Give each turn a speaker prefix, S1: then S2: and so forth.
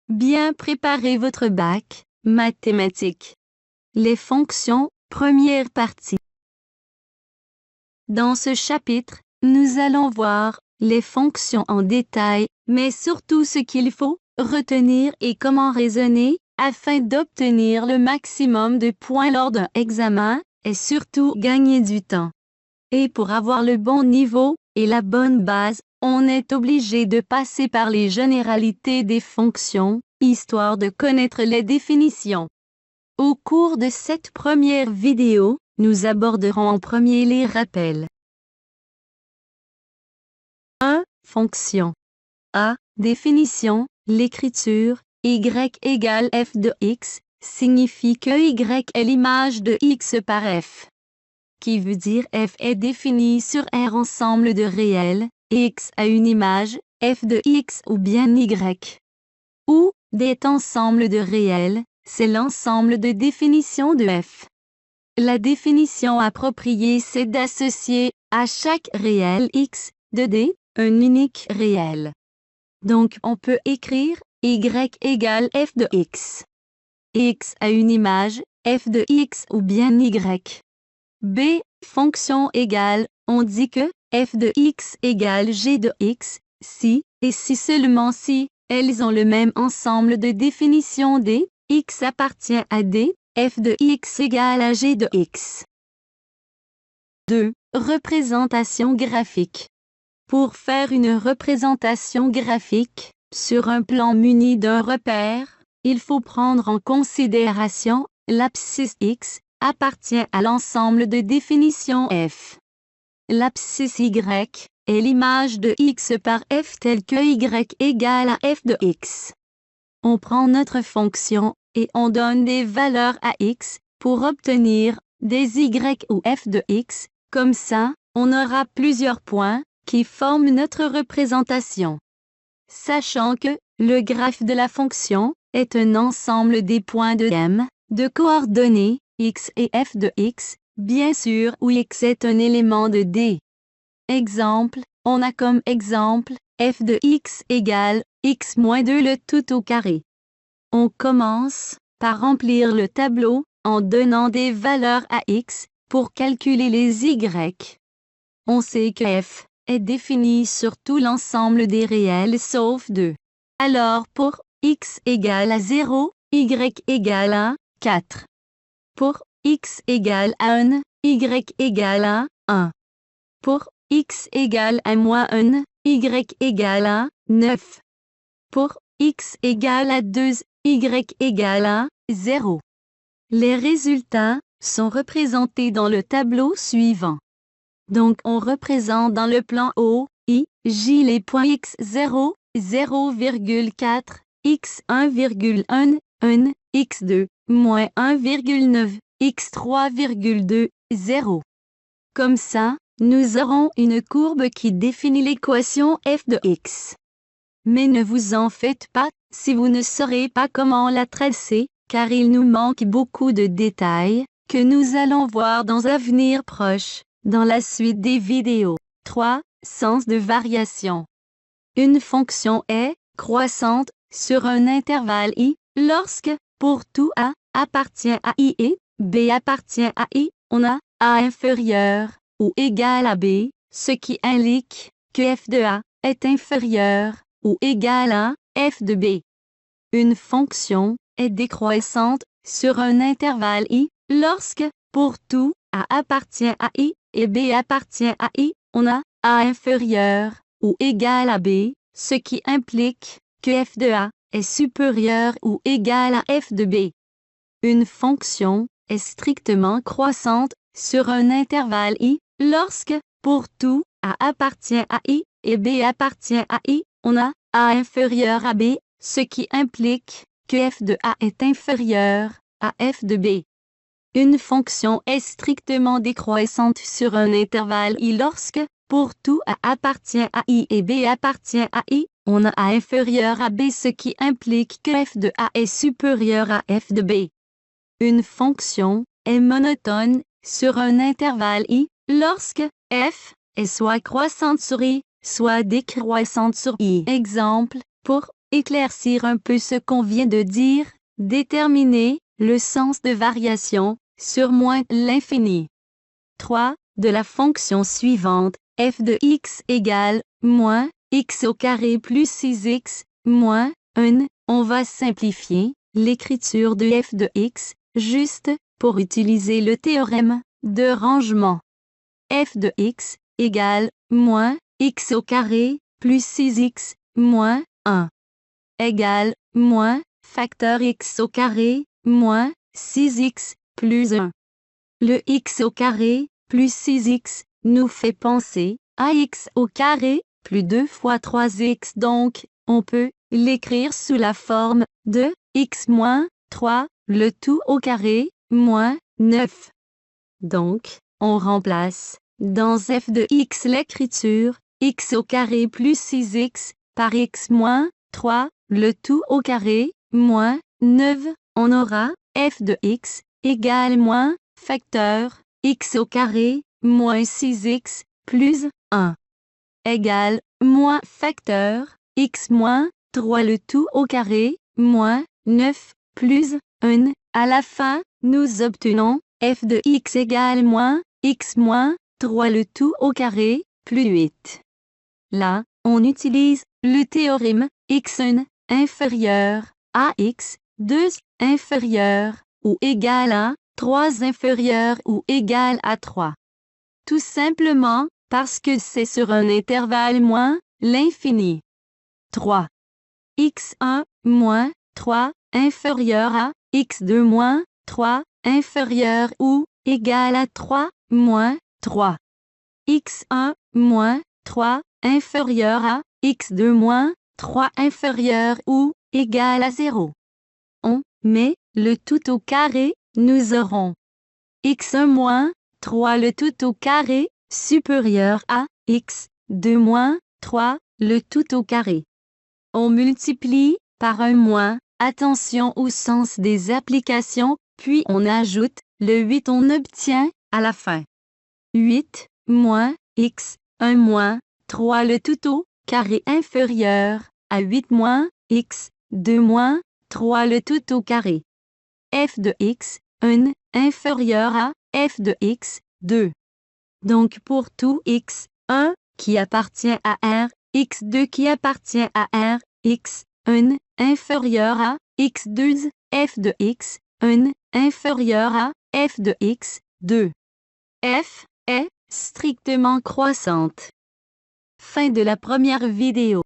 S1: Bien préparer votre bac, mathématiques. Les fonctions, première partie. Dans ce chapitre, nous allons voir les fonctions en détail, mais surtout ce qu'il faut retenir et comment raisonner afin d'obtenir le maximum de points lors d'un examen et surtout gagner du temps. Et pour avoir le bon niveau et la bonne base, on est obligé de passer par les généralités des fonctions, histoire de connaître les définitions. Au cours de cette première vidéo, nous aborderons en premier les rappels. 1. Fonction. A. Définition. L'écriture y égale f de x signifie que y est l'image de x par f. Qui veut dire f est défini sur R ensemble de réels, et x a une image, f de x ou bien y. Ou, des ensembles de réels, c'est l'ensemble de définitions de f. La définition appropriée c'est d'associer, à chaque réel x, de D, un unique réel. Donc on peut écrire, y égale f de x. X a une image, f de x ou bien y. B. Fonction égale, on dit que f de x égale g de x, si, et si seulement si, elles ont le même ensemble de définitions D, x appartient à D, f de x égale à g de x. 2. Représentation graphique. Pour faire une représentation graphique, sur un plan muni d'un repère, il faut prendre en considération l'abscisse x, appartient à l'ensemble de définitions f. L'abscisse y est l'image de x par f telle que y égale à f de x. On prend notre fonction, et on donne des valeurs à x, pour obtenir des y ou f de x, comme ça, on aura plusieurs points, qui forment notre représentation. Sachant que, le graphe de la fonction, est un ensemble des points de M, de coordonnées, x et f de x, bien sûr où x est un élément de D. Exemple, on a comme exemple, f de x égale, x moins 2 le tout au carré. On commence, par remplir le tableau, en donnant des valeurs à x, pour calculer les y. On sait que f est défini sur tout l'ensemble des réels sauf 2. Alors pour x égale à 0, y égale à 4. Pour x égale à 1, y égale à 1. Pour x égale à moins 1, y égale à 9. Pour x égale à 2, y égale à 0. Les résultats sont représentés dans le tableau suivant. Donc on représente dans le plan O, I, J les points x0, 0,4, x1,1, 1, x2, moins 1,9, x3,2, 0. Comme ça, nous aurons une courbe qui définit l'équation f de x. Mais ne vous en faites pas, si vous ne saurez pas comment la tracer, car il nous manque beaucoup de détails, que nous allons voir dans un avenir proche, dans la suite des vidéos. 3. Sens de variation. Une fonction est croissante sur un intervalle i, lorsque, pour tout a, appartient à i et b appartient à i, on a a inférieur ou égal à b, ce qui indique que f de a est inférieur ou égal à f de b. Une fonction est décroissante sur un intervalle i, lorsque, pour tout a appartient à i et b appartient à i, on a a inférieur ou égal à b, ce qui implique que f de a est supérieur ou égal à f de b. Une fonction est strictement croissante sur un intervalle i, lorsque, pour tout a appartient à i et b appartient à i, on a a inférieur à b, ce qui implique que f de a est inférieur à f de b. Une fonction est strictement décroissante sur un intervalle i lorsque, pour tout a appartient à i et b appartient à i, on a a inférieur à b, ce qui implique que f de a est supérieur à f de b. Une fonction est monotone sur un intervalle i, lorsque f est soit croissante sur i, soit décroissante sur i. Exemple, pour éclaircir un peu ce qu'on vient de dire, déterminer le sens de variation sur moins l'infini. 3. De la fonction suivante, f de x égale moins x au carré plus 6x moins 1, on va simplifier l'écriture de f de x, juste pour utiliser le théorème de rangement. F de x égale moins x au carré plus 6x moins 1 égale moins facteur x au carré moins 6x plus 1. Le x au carré plus 6x nous fait penser à x au carré plus 2 fois 3x, donc on peut l'écrire sous la forme de x moins 3, le tout au carré, moins 9. Donc, on remplace dans f de x l'écriture x au carré plus 6x par x moins 3, le tout au carré, moins 9. On aura f de x égale moins facteur x au carré moins 6x plus 1 égale moins facteur x moins 3 le tout au carré moins 9 plus 1. À la fin, nous obtenons f de x égale moins x moins 3 le tout au carré plus 8. Là, on utilise le théorème x1 inférieur à x2 inférieur ou égal à 3 inférieur ou égal à 3. Tout simplement parce que c'est sur un intervalle moins l'infini. 3. x1 moins 3 inférieur à x2 moins 3 inférieur ou égal à 3 moins 3. x1 moins 3 inférieur à x2 moins 3 inférieur ou égal à 0. On met le tout au carré, nous aurons x1 moins 3 le tout au carré supérieur à x2 moins 3 le tout au carré. On multiplie par un moins, attention au sens des applications, puis on ajoute le 8, on obtient à la fin 8 moins x1 moins 3 le tout au carré inférieur à 8 moins x2 moins 3 le tout au carré. F de x1 inférieur à f de x2. Donc pour tout x1 qui appartient à R, x2 qui appartient à R, x1 inférieur à x2, f de x1 inférieur à f de x2. F est strictement croissante. Fin de la première vidéo.